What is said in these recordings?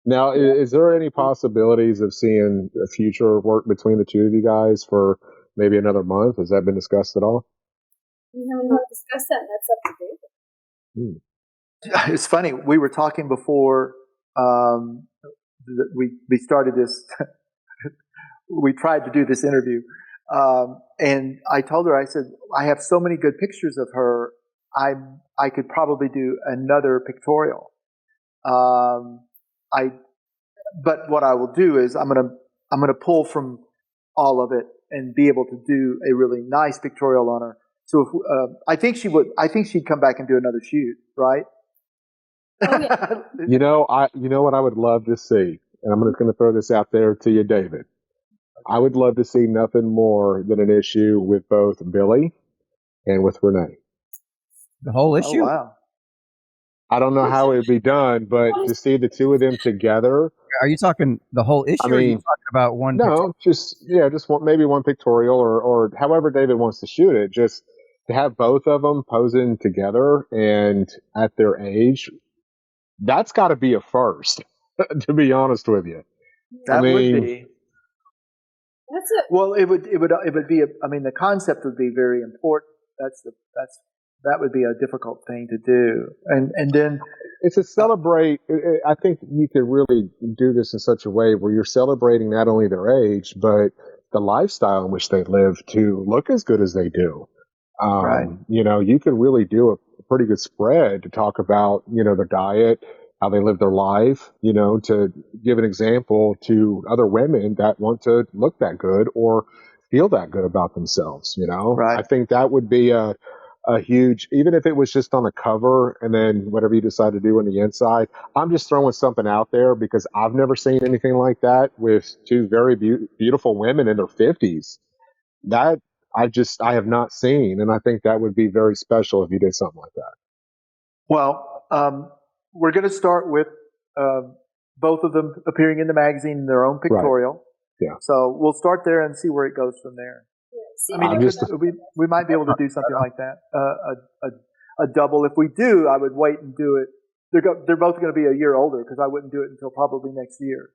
Now, Yeah. is there any possibilities of seeing a future work between the two of you guys for maybe another month? Has that been discussed at all? We haven't even discussed that, and that's up to David. It's funny. We were talking before we started this. We tried to do this interview, and I told her, I said, I have so many good pictures of her. I could probably do another pictorial. But what I will do is I'm gonna pull from all of it and be able to do a really nice pictorial on her. So if, I think she'd come back and do another shoot, right? Oh, yeah. You know what I would love to see, and I'm just going to throw this out there to you, David. I would love to see nothing more than an issue with both Billy and with Renee. The whole issue? Oh, wow. I don't know how it would be done, but to see the two of them together. Are you talking the whole issue, or are you talking about one? No, just maybe one pictorial, or however David wants to shoot it. Just to have both of them posing together and at their age, that's got to be a first. To be honest with you, That would be. That's it. Well, it would be. The concept would be very important. That would be a difficult thing to do, and then it's a celebrate. I think you could really do this in such a way where you're celebrating not only their age but the lifestyle in which they live to look as good as they do. Right. You could really do a pretty good spread to talk about their diet, how they live their life. To give an example to other women that want to look that good or feel that good about themselves. Right. I think that would be a huge, even if it was just on the cover and then whatever you decide to do on the inside. I'm just throwing something out there because I've never seen anything like that with two very beautiful women in their 50s. That I have not seen, and I think that would be very special if you did something like that. Well, we're going to start with both of them appearing in the magazine in their own pictorial. Right. Yeah. So we'll start there and see where it goes from there. We might be able to do something like that. A double. If we do, I would wait and do it. They're both going to be a year older because I wouldn't do it until probably next year.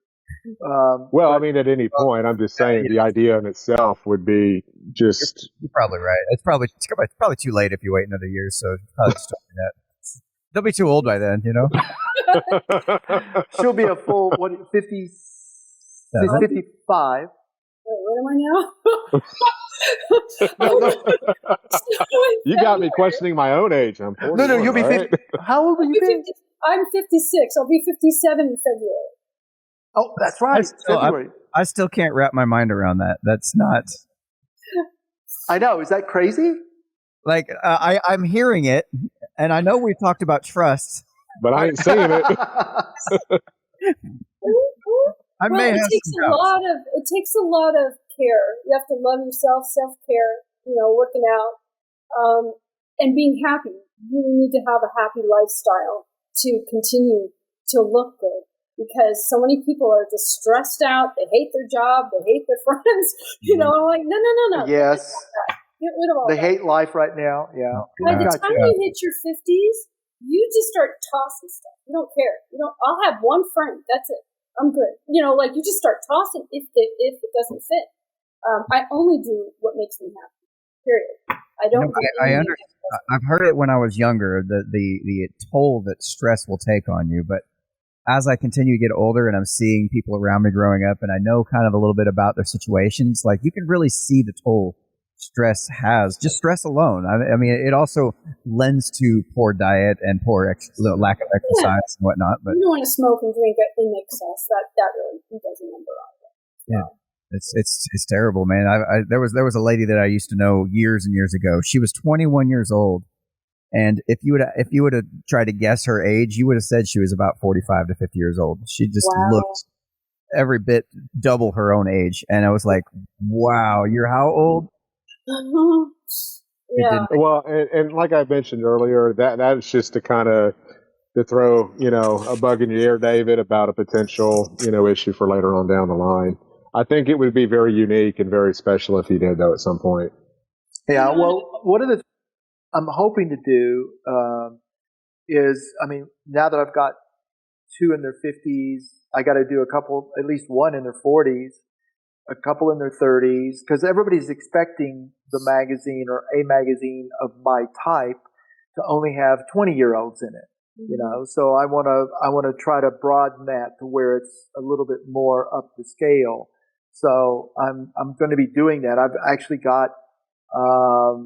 At any point, I'm just saying the idea in itself would be just. You're probably right. It's probably too late if you wait another year. So probably just don't do that. They'll be too old by then, She'll be a full 50, 55. Where am I now? You got me questioning my own age. I'm 41, No, you'll be 50. How old are you? I'm 56. I'll be 57 in February. Oh, that's right. I still can't wrap my mind around that. That's not. I know. Is that crazy? Like I'm hearing it, and I know we've talked about trust, but I ain't saying it. It takes a lot of care. You have to love yourself, self-care, working out, and being happy. You need to have a happy lifestyle to continue to look good, because so many people are just stressed out. They hate their job. They hate their friends. I'm like, no. Yes. Get rid of all that. They hate life right now. Yeah. By the time you hit your 50s, you just start tossing stuff. You don't care. I'll have one frame. That's it. I'm good. You just start tossing if it doesn't fit. I only do what makes me happy. Period. I don't. I understand. I've heard it when I was younger. The toll that stress will take on you, but as I continue to get older and I'm seeing people around me growing up, and I know kind of a little bit about their situations, like you can really see the toll stress has. Just stress alone. I mean, it also lends to poor diet and lack of exercise and whatnot. But you don't want to smoke and drink in excess. That really does a number on it. Yeah, it's terrible, man. There was a lady that I used to know years and years ago. She was 21 years old, and if you would have tried to guess her age, you would have said she was about 45 to 50 years old. She just looked every bit double her own age, and I was like, "Wow, you're how old?" Yeah. Well, and like I mentioned earlier, that's just to kind of to throw a bug in your ear, David, about a potential issue for later on down the line. I think it would be very unique and very special if you did, though, at some point. Yeah. Well, one of the I'm hoping to do is, now that I've got two in their 50s I got to do a couple, at least one in their 40s, a couple in their 30s, because everybody's expecting the magazine or a magazine of my type to only have 20-year-olds in it. You know, so I want to try to broaden that to where it's a little bit more up the scale. So I'm going to be doing that. I've actually got a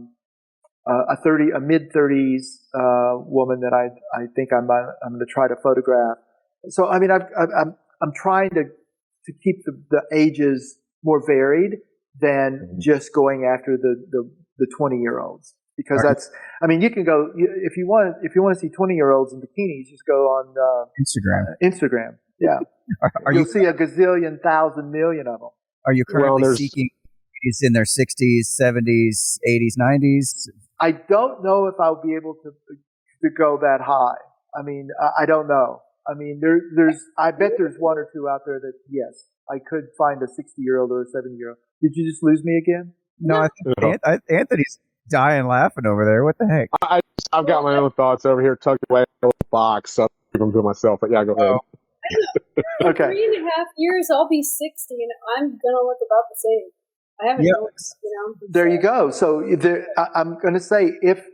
mid-30s woman that I think I'm going to try to photograph. So I mean, I'm trying to keep the ages more varied than just going after the 20-year-olds. Because that's, I mean, you can go, if you want to see 20-year-olds in bikinis, just go on Instagram. Yeah. You'll see a gazillion, thousand, million of them. Are you currently seeking is in their 60s, 70s, 80s, 90s? I don't know if I'll be able to go that high. I mean, I don't know. I mean, I bet there's one or two out there that, yes, I could find a 60-year-old or a 70-year-old. Did you just lose me again? No, I think Anthony's dying laughing over there. What the heck? I've got my own thoughts over here tucked away in a box. So I'm going to do myself. But yeah, go ahead. Okay. 3.5 years, I'll be 60, and I'm going to look about the same. I haven't noticed, you know. There you go. So I'm going to say if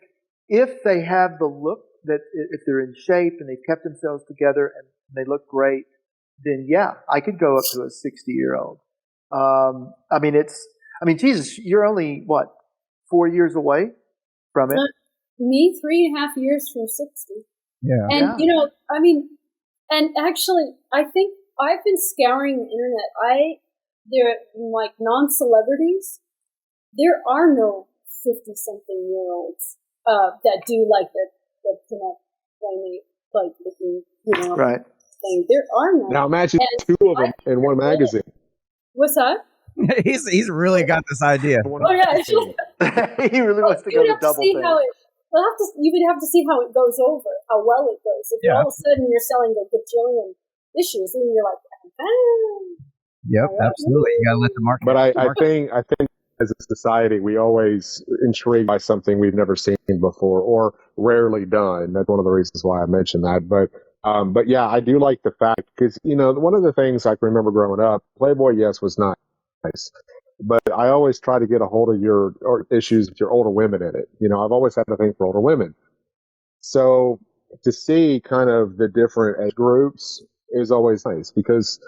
they have the look, that if they're in shape and they've kept themselves together and they look great, then yeah, I could go up to a 60-year-old. I mean, Jesus, you're only, 4 years away from it? Me, 3.5 years from 60. Yeah. And, you know, I mean, and actually, I think I've been scouring the internet. They're like non-celebrities. There are no 50-something-year-olds that do like the pinup playmate, like looking, you know, right. thing. There are none. Now imagine two of them in one magazine. What's that? He's really got this idea. Oh yeah, he really wants to go to double thing. You would have to see how it goes over, how well it goes. If all of a sudden you're selling a bajillion issues, then you're like, Yep, absolutely. You gotta let the market. But I think as a society, we always intrigued by something we've never seen before or rarely done. That's one of the reasons why I mentioned that. But yeah, I do like the fact because, you know, one of the things I can remember growing up, Playboy, yes, was nice, but I always try to get a hold of your issues with your older women in it. You know, I've always had a thing for older women. So to see kind of the different age groups is always nice because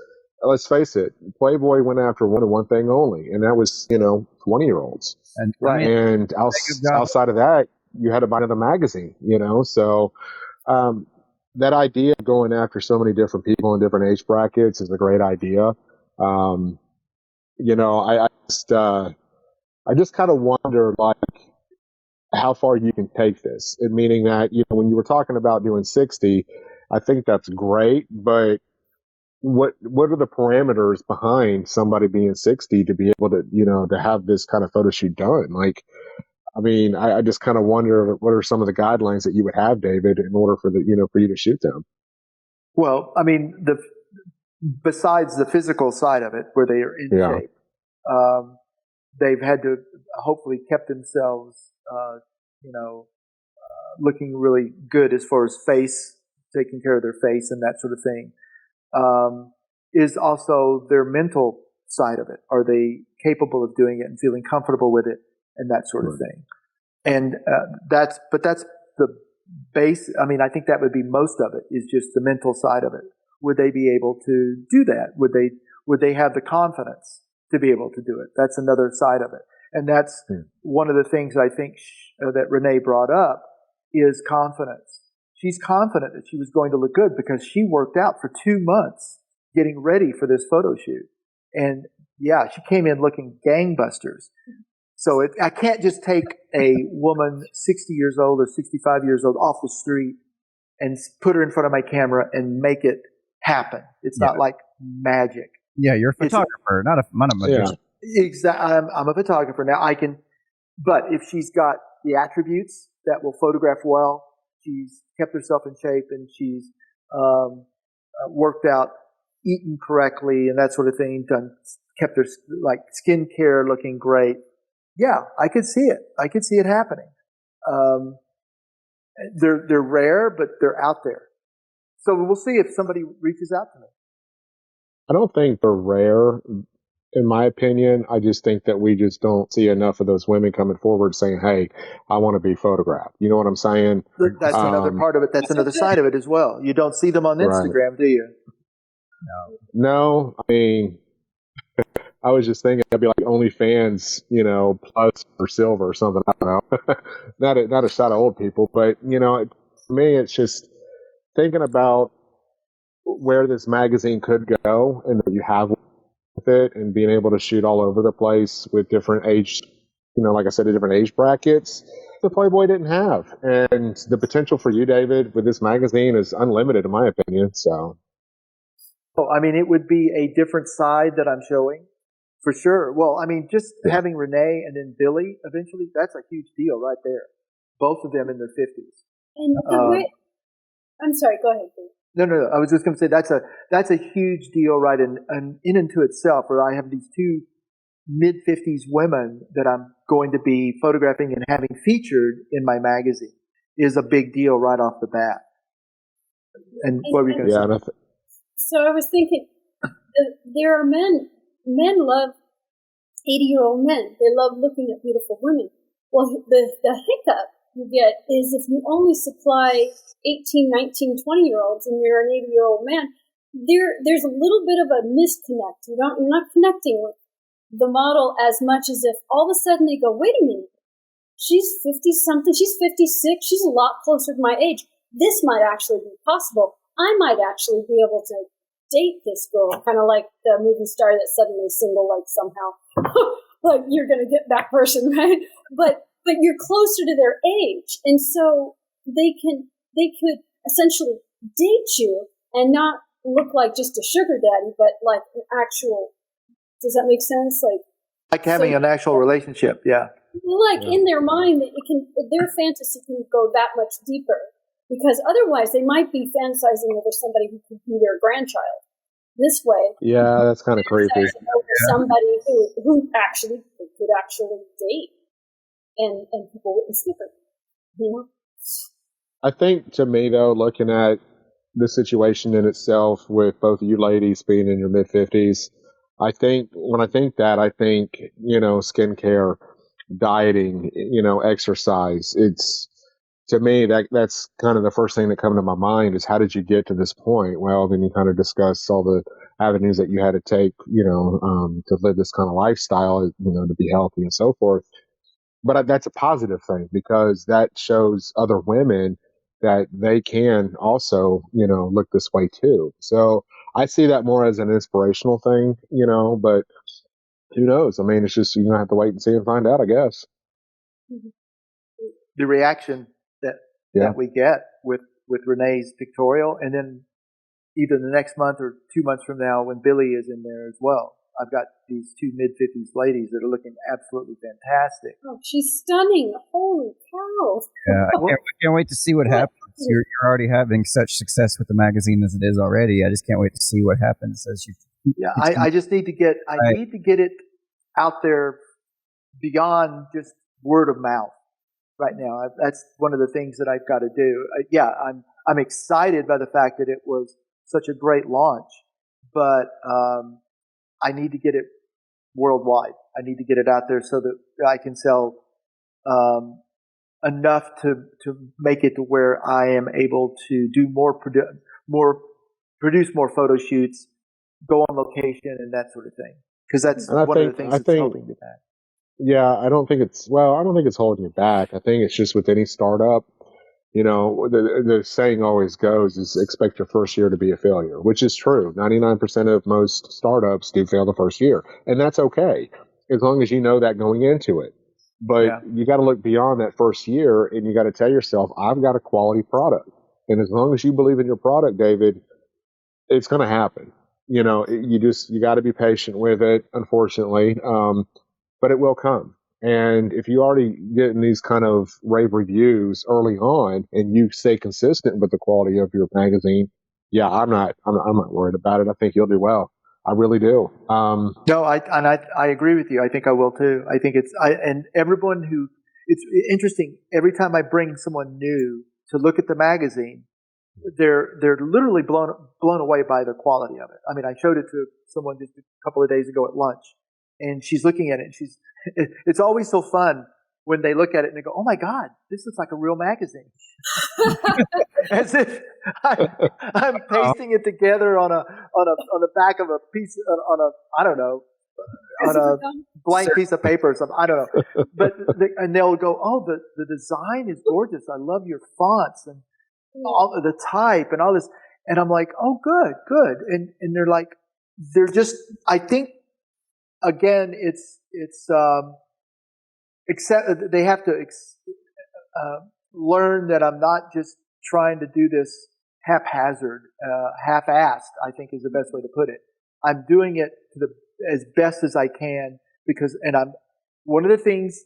let's face it, Playboy went after one thing only, and that was, you know, 20-year-olds. And outside of that, you had to buy another magazine, you know? So that idea of going after so many different people in different age brackets is a great idea. You know, I just kind of wonder, like, how far you can take this. And meaning that, you know, when you were talking about doing 60, I think that's great, but what are the parameters behind somebody being 60 to be able to, you know, to have this kind of photo shoot done? Like, I mean, I just kind of wonder what are some of the guidelines that you would have, David, in order for you to shoot them? Well, I mean, besides the physical side of it, where they are in shape, they've had to hopefully kept themselves, looking really good as far as face, taking care of their face and that sort of thing. Is also their mental side of it. Are they capable of doing it and feeling comfortable with it and that sort of thing? And that's the base. I mean, I think that would be most of it is just the mental side of it. Would they be able to do that? Would they have the confidence to be able to do it? That's another side of it. And that's one of the things I think that Renee brought up is confidence. She's confident that she was going to look good because she worked out for 2 months getting ready for this photo shoot. And yeah, she came in looking gangbusters. So I can't just take a woman 60 years old or 65 years old off the street and put her in front of my camera and make it happen. It's not like magic. Yeah, you're a photographer, not a magician. Yeah. Exactly. I'm a photographer. Now but if she's got the attributes that will photograph well, she's kept herself in shape and she's worked out, eaten correctly and that sort of thing, kept her like skincare looking great. Yeah, I could see it. I could see it happening. They're rare, but they're out there. So we'll see if somebody reaches out to me. I don't think they're rare, in my opinion. I just think that we just don't see enough of those women coming forward saying, "Hey, I want to be photographed." You know what I'm saying? That's another part of it. That's another side of it as well. You don't see them on Right. Instagram, do you? No, I mean, I was just thinking it'd be like OnlyFans, plus or silver or something. I don't know. Not a shot of old people, but for me, it's just thinking about where this magazine could go and that you have with it, and being able to shoot all over the place with different age, like I said, different age brackets. The Playboy didn't have, and the potential for you, David, with this magazine is unlimited, in my opinion. So, I mean, it would be a different side that I'm showing. For sure. Well, I mean, just having Renee and then Billy eventually, that's a huge deal right there. Both of them in their 50s. And the way, I'm sorry, go ahead, please. No. I was just going to say that's a huge deal right in and to itself, where I have these two mid-50s women that I'm going to be photographing and having featured in my magazine is a big deal right off the bat. And what were you going to say? So I was thinking, there are men love 80-year-old men. They love looking at beautiful women. Well, the hiccup you get is if you only supply 18, 19, 20-year-olds and you're an 80-year-old man, there's a little bit of a disconnect. You're not connecting with the model as much as if all of a sudden they go, wait a minute, she's 50-something, she's 56, she's a lot closer to my age. This might actually be possible. I might actually be able to date this girl, kind of like the movie star that's suddenly single, like somehow, like you're going to get that person, right? But you're closer to their age, and so they could essentially date you and not look like just a sugar daddy, but like an actual. Does that make sense? Like having an actual relationship, yeah. In their mind, their fantasy can go that much deeper. Because otherwise, they might be fantasizing over somebody who could be their grandchild. This way, yeah, that's kind of creepy. Over somebody who actually could actually date, and people wouldn't skip it. I think, to me, though, looking at the situation in itself with both of you ladies being in your mid-50s, I think skincare, dieting, exercise. It's, to me, that's kind of the first thing that comes to my mind is, how did you get to this point? Well, then you kind of discuss all the avenues that you had to take, to live this kind of lifestyle, to be healthy and so forth. But that's a positive thing, because that shows other women that they can also, look this way too. So I see that more as an inspirational thing, but who knows? I mean, it's just, you're going to have to wait and see and find out, I guess. The reaction that we get with Renee's pictorial, and then either the next month or 2 months from now when Billy is in there as well. I've got these two mid-50s ladies that are looking absolutely fantastic. Oh, she's stunning. Holy cow. Yeah, I can't wait to see what happens. You're already having such success with the magazine as it is already. I just can't wait to see what happens as you. Yeah, I just need to get it out there beyond just word of mouth right now. That's one of the things that I've got to do. I'm excited by the fact that it was such a great launch, but I need to get it worldwide. I need to get it out there so that I can sell enough to make it to where I am able to do produce more photo shoots, go on location, and that sort of thing. Because that's one of the things that's holding you back. Yeah, I don't think it's holding you back. I think it's just with any startup, the saying always goes is, expect your first year to be a failure, which is true. 99% of most startups do fail the first year, and that's okay, as long as you know that going into it. But you got to look beyond that first year, and you got to tell yourself, I've got a quality product. And as long as you believe in your product, David, it's going to happen. You got to be patient with it, unfortunately. But it will come. And if you already getting these kind of rave reviews early on, and you stay consistent with the quality of your magazine, I'm not worried about it. I think you'll do well. I really do. No, I agree with you. I think I will too. I think and everyone it's interesting. Every time I bring someone new to look at the magazine, they're literally blown away by the quality of it. I mean, I showed it to someone just a couple of days ago at lunch, and she's looking at it. And it's always so fun when they look at it and they go, "Oh my God, this looks like a real magazine," as if I'm pasting it together on the back of a piece on a blank piece of paper or something. I don't know, but and they'll go, "Oh, the design is gorgeous. I love your fonts and all of the type and all this." And I'm like, "Oh, good." And they're like, they're just. I think again, it's except they have to learn that I'm not just trying to do this haphazard, half-assed, I think is the best way to put it. I'm doing it as best as I can I'm one of the things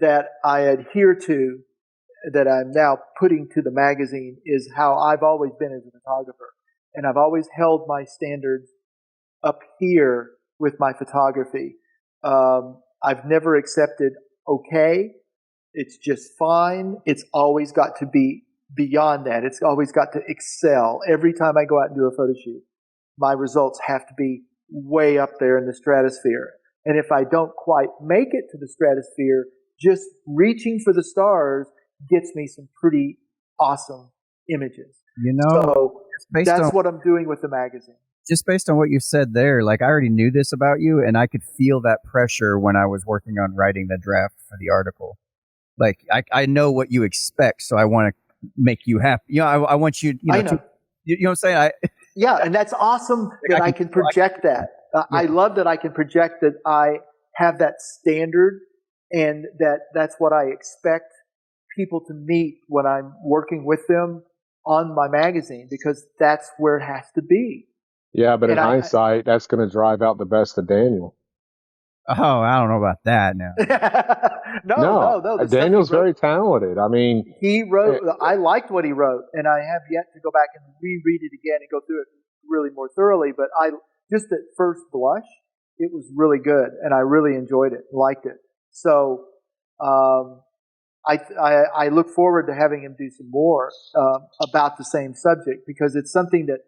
that I adhere to that I'm now putting to the magazine is how I've always been as a photographer. And I've always held my standards up here with my photography. I've never accepted okay. It's just fine. It's always got to be beyond that. It's always got to excel. Every time I go out and do a photo shoot, my results have to be way up there in the stratosphere. And if I don't quite make it to the stratosphere, just reaching for the stars gets me some pretty awesome images. So that's what I'm doing with the magazine. Just based on what you said there, like I already knew this about you, and I could feel that pressure when I was working on writing the draft for the article. Like I know what you expect, so I want to make you happy. I want you. You know what I'm saying? Yeah, and that's awesome that I can project that. I love that I can project that I have that standard, and that's what I expect people to meet when I'm working with them on my magazine, because that's where it has to be. Yeah, but in hindsight, that's going to drive out the best of Daniel. Oh, I don't know about that now. No. Daniel's very talented. I mean, he wrote. I liked what he wrote, and I have yet to go back and reread it again and go through it really more thoroughly. But just at first blush, it was really good, and I really enjoyed it, liked it. So I look forward to having him do some more about the same subject, because it's something that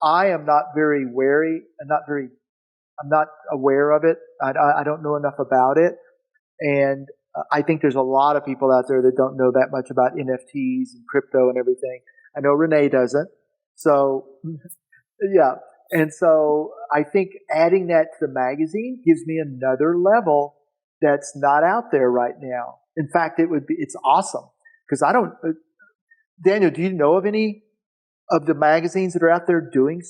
I am not very wary and I'm not aware of it. I don't know enough about it. And I think there's a lot of people out there that don't know that much about NFTs and crypto and everything. I know Renee doesn't. So, yeah. And so I think adding that to the magazine gives me another level that's not out there right now. In fact, it's awesome, because Daniel, do you know of any of the magazines that are out there doing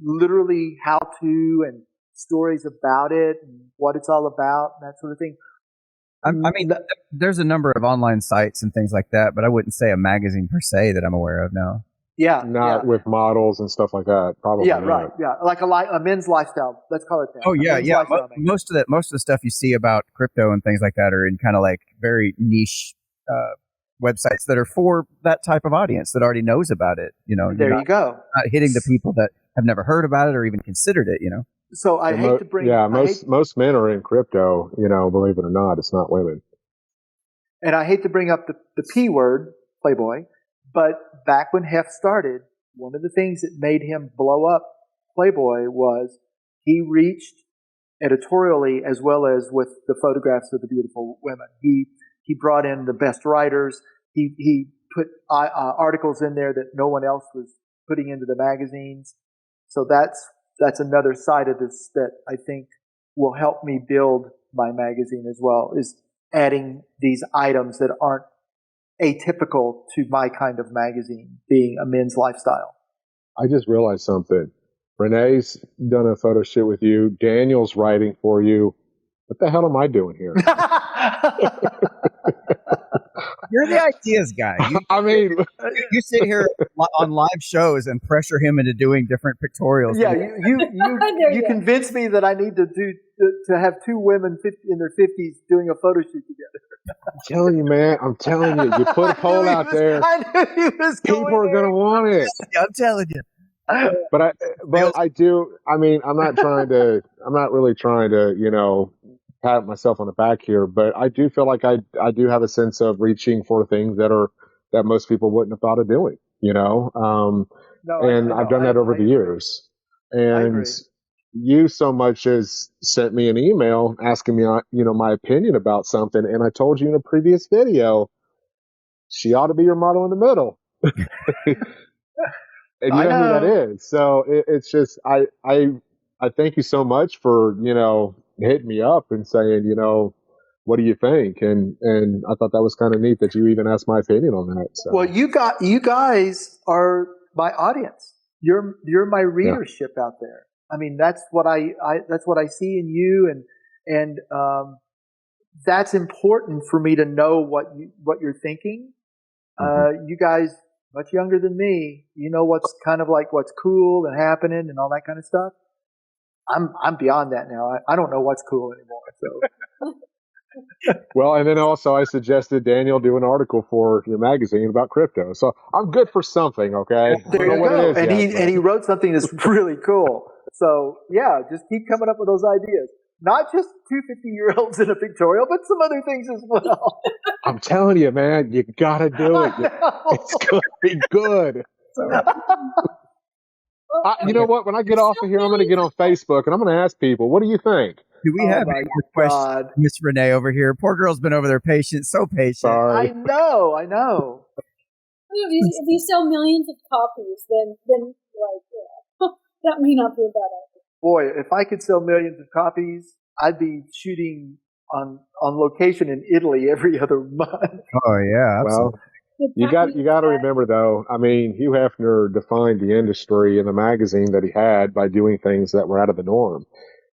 literally how to and stories about it and what it's all about and that sort of thing? I mean, there's a number of online sites and things like that, but I wouldn't say a magazine per se that I'm aware of now. Yeah. Not with models and stuff like that, probably. Yeah, right. Yeah. Like a men's lifestyle. Let's call it that. Oh, yeah. Most of the stuff you see about crypto and things like that are in kind of like very niche websites that are for that type of audience that already knows about it. There you go. Not hitting the people that have never heard about it or even considered it. So I hate to bring. Yeah, most men are in crypto. Believe it or not, it's not women. And I hate to bring up the P word, Playboy, but back when Hef started, one of the things that made him blow up Playboy was he reached editorially as well as with the photographs of the beautiful women. He brought in the best writers. He put articles in there that no one else was putting into the magazines. So that's another side of this that I think will help me build my magazine as well, is adding these items that aren't atypical to my kind of magazine, being a men's lifestyle. I just realized something. Renee's done a photo shoot with you. Daniel's writing for you. What the hell am I doing here? You're the ideas guy. You sit here on live shows and pressure him into doing different pictorials. Yeah, you convinced me that I need to have two women in their 50s doing a photo shoot together. I'm telling you, man. You put a poll out there. I knew he was people are going to want it. I'm telling you. But I do. I mean, I'm not really trying to, pat myself on the back here, but I do feel like I do have a sense of reaching for things that most people wouldn't have thought of doing. And I've done that over the years. And you so much as sent me an email asking me, my opinion about something. And I told you in a previous video, she ought to be your model in the middle. And you know who that is. So it's just, I thank you so much for, hitting me up and saying, what do you think? And I thought that was kind of neat that you even asked my opinion on that. So. Well, you guys are my audience. You're my readership out there. I mean, that's what I see in you, and that's important for me to know what you're thinking. You guys, much younger than me, what's kind of like what's cool and happening and all that kind of stuff. I'm beyond that now. I don't know what's cool anymore. So. Well, and then also I suggested Daniel do an article for your magazine about crypto. So I'm good for something, okay? There you go. And he wrote something that's really cool. So yeah, just keep coming up with those ideas. Not just 250-year-olds in a pictorial, but some other things as well. I'm telling you, man, you gotta do it. It's gonna be good. You know what? When I get off of here, I'm gonna get on Facebook and I'm gonna ask people, what do you think? Do we have any questions, Miss Renee over here? Poor girl's been over there patient, so patient. Sorry. I know. If you sell millions of copies, then that may not be a bad idea. Boy, if I could sell millions of copies, I'd be shooting on location in Italy every other month. Oh yeah, absolutely. Well, you got to remember though. I mean, Hugh Hefner defined the industry in the magazine that he had by doing things that were out of the norm.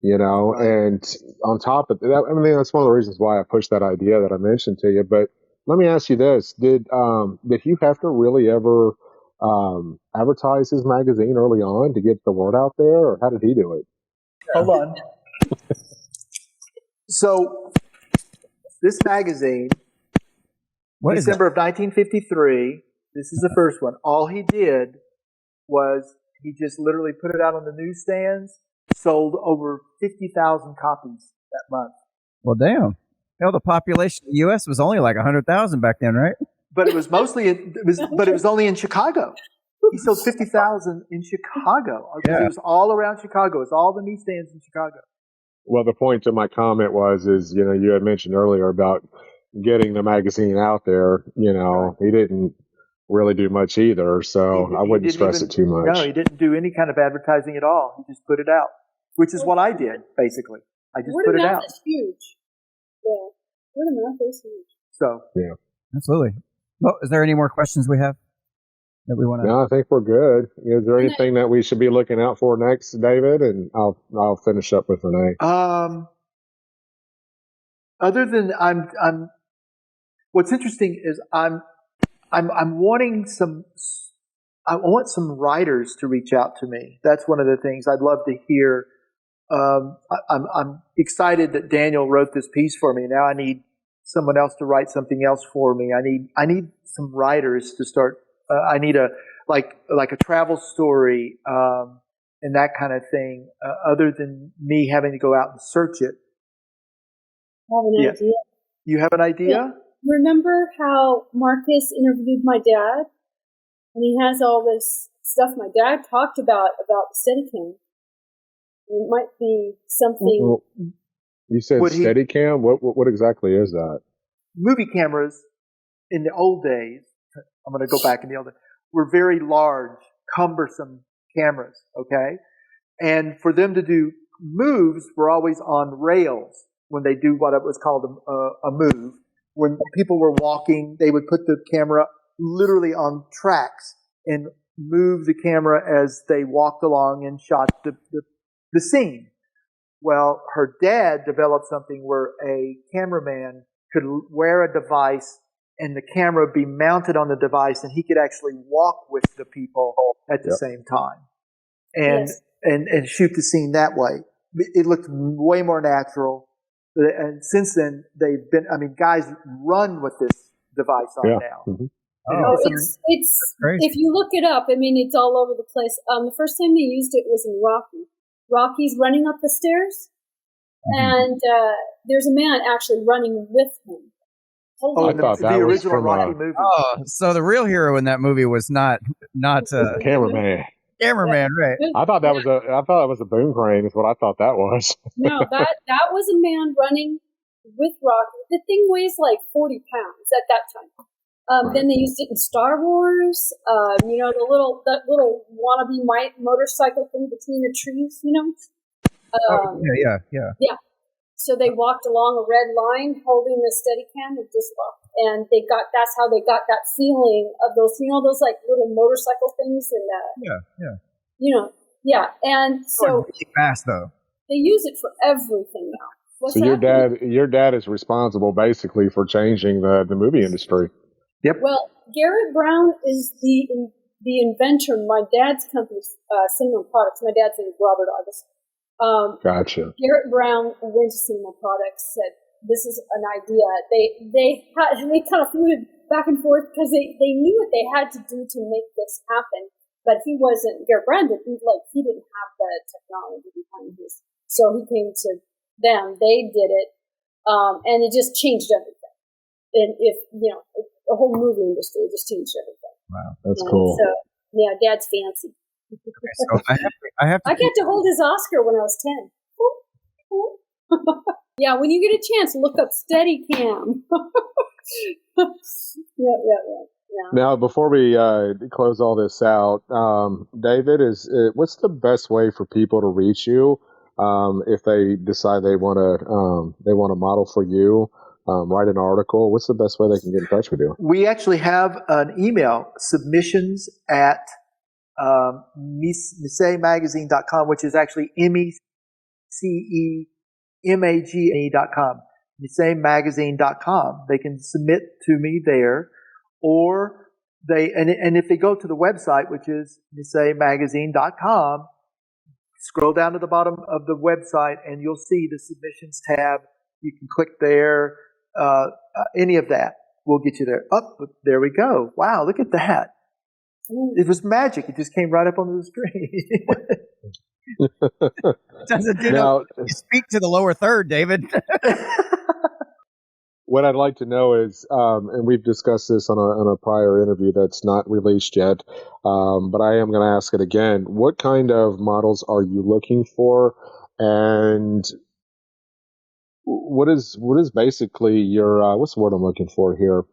Right. And on top of that, I mean, that's one of the reasons why I pushed that idea that I mentioned to you. But let me ask you this: Did Hugh Hefner really ever advertise his magazine early on to get the word out there, or how did he do it? Hold on. So, this magazine, December of 1953. This is the first one. All he did was he just literally put it out on the newsstands. Sold over 50,000 copies that month. Well, damn. The population of the U.S. was only like 100,000 back then, right? But it was mostly, it was only in Chicago. He sold 50,000 in Chicago. Yeah. It was all around Chicago. It's all the newsstands in Chicago. Well, the point of my comment is, you had mentioned earlier about getting the magazine out there. Right. He didn't really do much either, so I wouldn't stress it too much. No, he didn't do any kind of advertising at all. He just put it out, which is what I did, basically. I just put it out. Word of mouth is huge. Yeah, word of mouth is huge. So, yeah. Absolutely. Well, is there any more questions we have that we want to? No, I think we're good. Is there anything that we should be looking out for next, David? And I'll finish up with Renee. Other than what's interesting is I'm wanting I want some writers to reach out to me. That's one of the things I'd love to hear. I'm excited that Daniel wrote this piece for me. Now I need someone else to write something else for me. I need some writers to start. I need a travel story and that kind of thing. Other than me having to go out and search it. I have an idea. You have an idea? Yeah. Remember how Marcus interviewed my dad? And he has all this stuff my dad talked about the Steadicam. It might be something. Well, you said Steadicam? What exactly is that? Movie cameras in the old days, I'm going to go back in the old days, were very large, cumbersome cameras, okay? And for them to do moves were always on rails when they do what was called a move. When people were walking, they would put the camera literally on tracks and move the camera as they walked along and shot the scene. Well, her dad developed something where a cameraman could wear a device and the camera be mounted on the device and he could actually walk with the people at the same time and shoot the scene that way. It looked way more natural. And since then, they've been, guys run with this device on now. Mm-hmm. It's if you look it up, it's all over the place. The first time they used it was in Rocky. Rocky's running up the stairs, and there's a man actually running with him. Oh, the original Rocky movie. Oh, so the real hero in that movie was not cameraman. Cameraman, right? I thought that was a boom crane. Is what I thought that was. No, that was a man running with Rocky. The thing weighs like 40 pounds at that time. Right. Then they used it in Star Wars. You know, that little wannabe motorcycle thing between the trees. You know. Yeah. So they walked along a red line holding the Steadicam and just walked. And that's how they got that feeling of those, you know, those like little motorcycle things. And you know, and so really fast though. They use it for everything now. So your dad is responsible basically for changing the movie industry. Yep. Well, Garrett Brown is the inventor. My dad's company, Cinema Products. My dad's name is Robert Auguste. Gotcha. Garrett Brown went to Cinema Products, said, "This is an idea." They kind of flew back and forth because they knew what they had to do to make this happen, but Garrett Brown didn't have the technology behind this, so he came to them. They did it, and it just changed everything. And the whole movie industry just changed everything. Wow, that's cool. So yeah, Dad's fancy. So I get to hold his Oscar when I was 10. Yeah, when you get a chance, look up Steadicam. Yeah. Now, before we close all this out, David, what's the best way for people to reach you if they decide they want to model for you, write an article? What's the best way they can get in touch with you? We actually have an email, submissions at Mecé Magazine.com, which is actually MECEMAGE.com. Mecé Magazine.com. They can submit to me there, or and if they go to the website, which is Mecé Magazine.com, scroll down to the bottom of the website and you'll see the submissions tab. You can click there. Any of that will get you there. There we go. Wow, look at that. It was magic. It just came right up on the screen. Doesn't you speak to the lower third, David? What I'd like to know is, and we've discussed this on a prior interview that's not released yet, but I am going to ask it again. What kind of models are you looking for, and what is basically your what's the word I'm looking for here?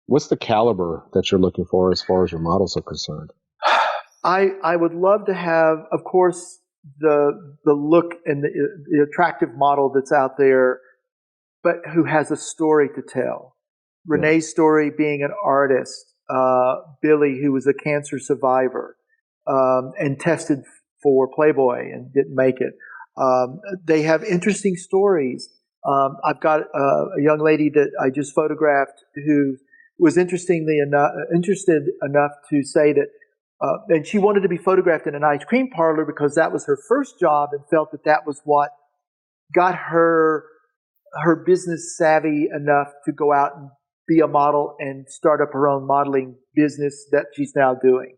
What's the caliber that you're looking for as far as your models are concerned? I would love to have, of course, the look and the attractive model that's out there, but who has a story to tell. Renee's story being an artist, Billy, who was a cancer survivor and tested for Playboy and didn't make it. They have interesting stories. I've got a young lady that I just photographed who was interested enough to say that, and she wanted to be photographed in an ice cream parlor because that was her first job, and felt that was what got her business savvy enough to go out and be a model and start up her own modeling business that she's now doing.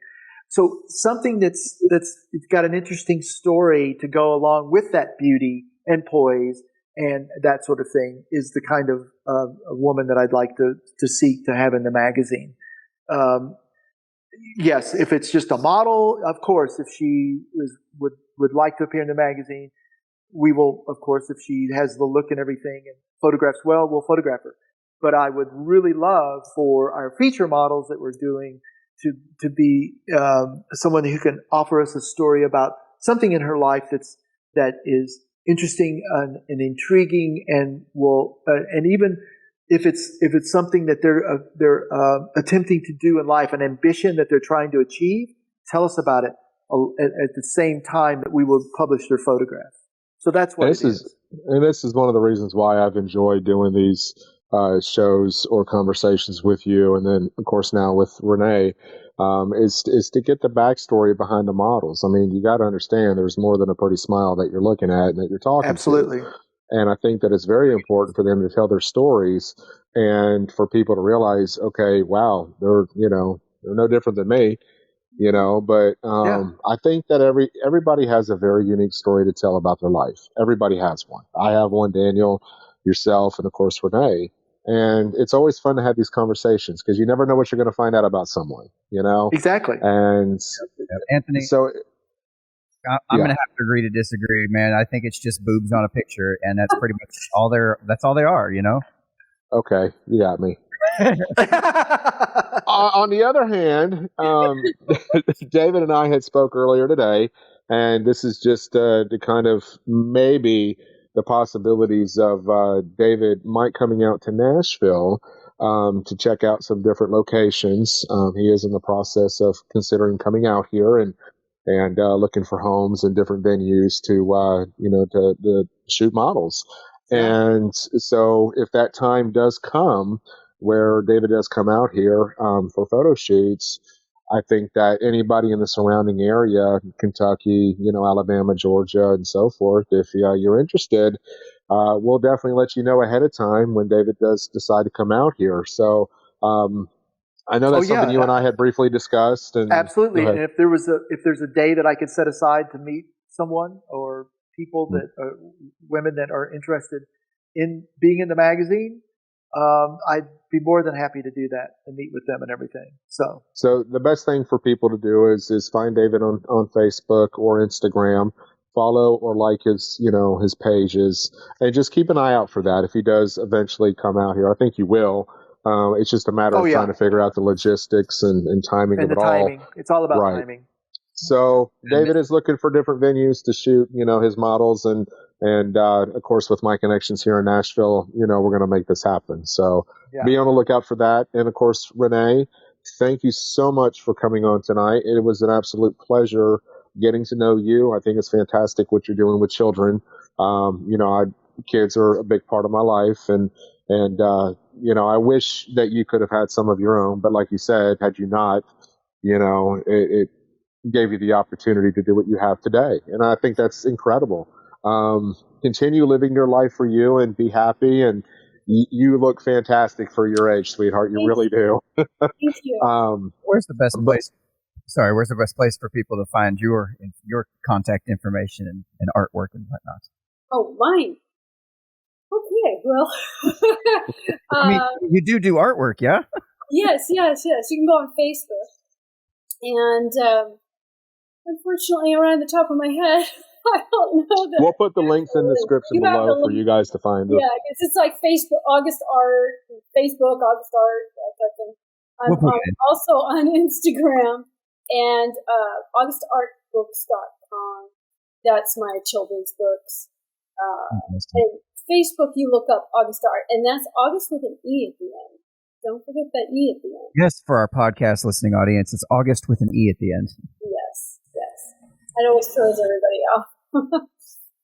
So something that's it's got an interesting story to go along with that beauty and poise and that sort of thing is the kind of a woman that I'd like to seek to have in the magazine. Yes, if it's just a model, of course, if she would like to appear in the magazine, we will, of course, if she has the look and everything and photographs well, we'll photograph her. But I would really love for our feature models that we're doing to be someone who can offer us a story about something in her life that is interesting and intriguing, and will and even if it's something that they're attempting to do in life, an ambition that they're trying to achieve, tell us about it at the same time that we will publish their photographs. So that's what it is. And this is one of the reasons why I've enjoyed doing these shows or conversations with you, and then of course now with Renee, is to get the backstory behind the models. I mean, you got to understand there's more than a pretty smile that you're looking at and that you're talking Absolutely. to. And I think that it's very important for them to tell their stories and for people to realize, okay, wow, they're no different than me, but I think that everybody has a very unique story to tell about their life. Everybody has one. I have one, Daniel, yourself, and of course Renee. And it's always fun to have these conversations because you never know what you're going to find out about someone, Exactly. And Anthony, so I'm going to have to agree to disagree, man. I think it's just boobs on a picture, and that's pretty much all that's all they are, Okay, you got me. On the other hand, David and I had spoke earlier today, and this is just to kind of maybe the possibilities of David might coming out to Nashville to check out some different locations. He is in the process of considering coming out here and looking for homes and different venues to shoot models. Yeah. And so if that time does come where David does come out here for photo shoots, I think that anybody in the surrounding area, Kentucky, Alabama, Georgia, and so forth, if you're interested, we'll definitely let you know ahead of time when David does decide to come out here. So I know that's something you and I had briefly discussed. And absolutely. And if there's a day that I could set aside to meet someone or people that women that are interested in being in the magazine, I'd be more than happy to do that and meet with them and everything. So the best thing for people to do is find David on Facebook or Instagram, follow or like his pages, and just keep an eye out for that if he does eventually come out here. I think he will. It's just a matter of trying to figure out the logistics and timing of it all. It's all about timing. So David is looking for different venues to shoot, his models, and of course with my connections here in Nashville, we're going to make this happen. So be on the lookout for that. And of course, Renee, thank you so much for coming on tonight. It was an absolute pleasure getting to know you. I think it's fantastic what you're doing with children. Kids are a big part of my life, and I wish that you could have had some of your own, but like you said, had you not, it gave you the opportunity to do what you have today. And I think that's incredible. Continue living your life for you and be happy. And you look fantastic for your age, sweetheart. You really do. Thank you. Where's the best place? Where's the best place for people to find your contact information and artwork and whatnot? Oh, mine. Okay, well. I mean, you do artwork, yeah? Yes. You can go on Facebook. And unfortunately, around the top of my head, I don't know that. We'll put the links in the description below for you guys to find. Yeah, it's like Facebook, August Art, Facebook, August Art, that type of thing. I'm also on Instagram and augustartbooks.com. That's my children's books. And Facebook, you look up August Art, and that's August with an E at the end. Don't forget that E at the end. Yes, for our podcast listening audience, it's August with an E at the end. Yes. It always throws everybody off.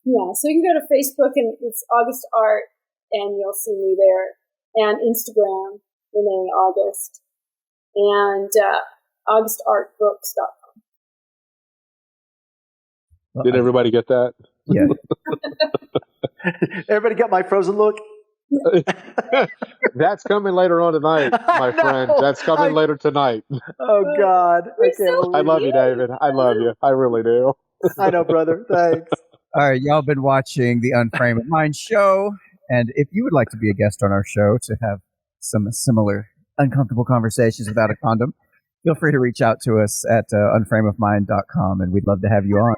Yeah, so you can go to Facebook, and it's August Art, and you'll see me there. And Instagram, Renee August, and augustartbooks.com. Did everybody get that? Yeah. Everybody get my frozen look? That's coming later on tonight, my friend. That's coming later tonight. Oh, God. I love you, David. I love you. I really do. I know, brother. Thanks. All right, y'all been watching the Unframe of Mind show. And if you would like to be a guest on our show to have some similar uncomfortable conversations without a condom, feel free to reach out to us at unframeofmind.com, and we'd love to have you on.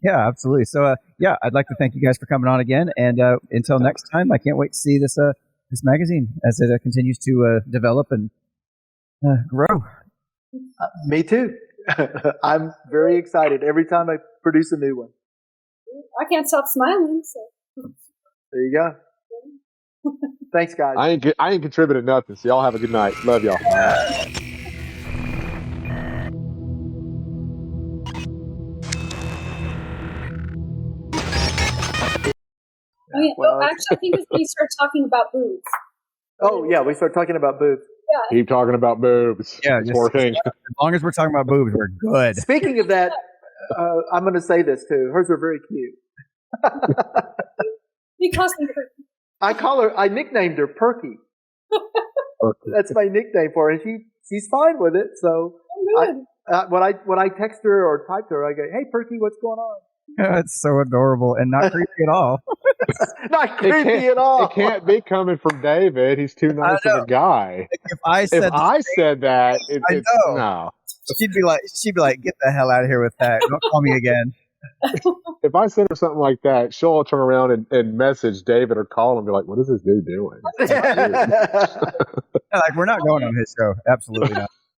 Yeah, absolutely. So, I'd like to thank you guys for coming on again. And until next time, I can't wait to see this magazine as it continues to develop and grow. Me too. I'm very excited every time I produce a new one. I can't stop smiling. So. There you go. Thanks, guys. I ain't contributed nothing, so y'all have a good night. Love y'all. Oh, yeah. Well, actually, I think it's when you start talking about boobs. Oh, yeah, we start talking about boobs. Yeah. Keep talking about boobs. Yeah, it's working. As long as we're talking about boobs, we're good. Speaking of that, I'm going to say this too. Hers are very cute. Because I nicknamed her Perky. That's my nickname for her, and she's fine with it. So when I text her or type to her, I go, "Hey, Perky, what's going on?" It's so adorable and not creepy at all. Not creepy at all. It can't be coming from David. He's too nice of a guy. If I said that, I know. No. She'd be like, get the hell out of here with that. Don't call me again. If I send her something like that, she'll turn around and message David or call him and be like, what is this dude doing? Like, we're not going on his show. Absolutely not.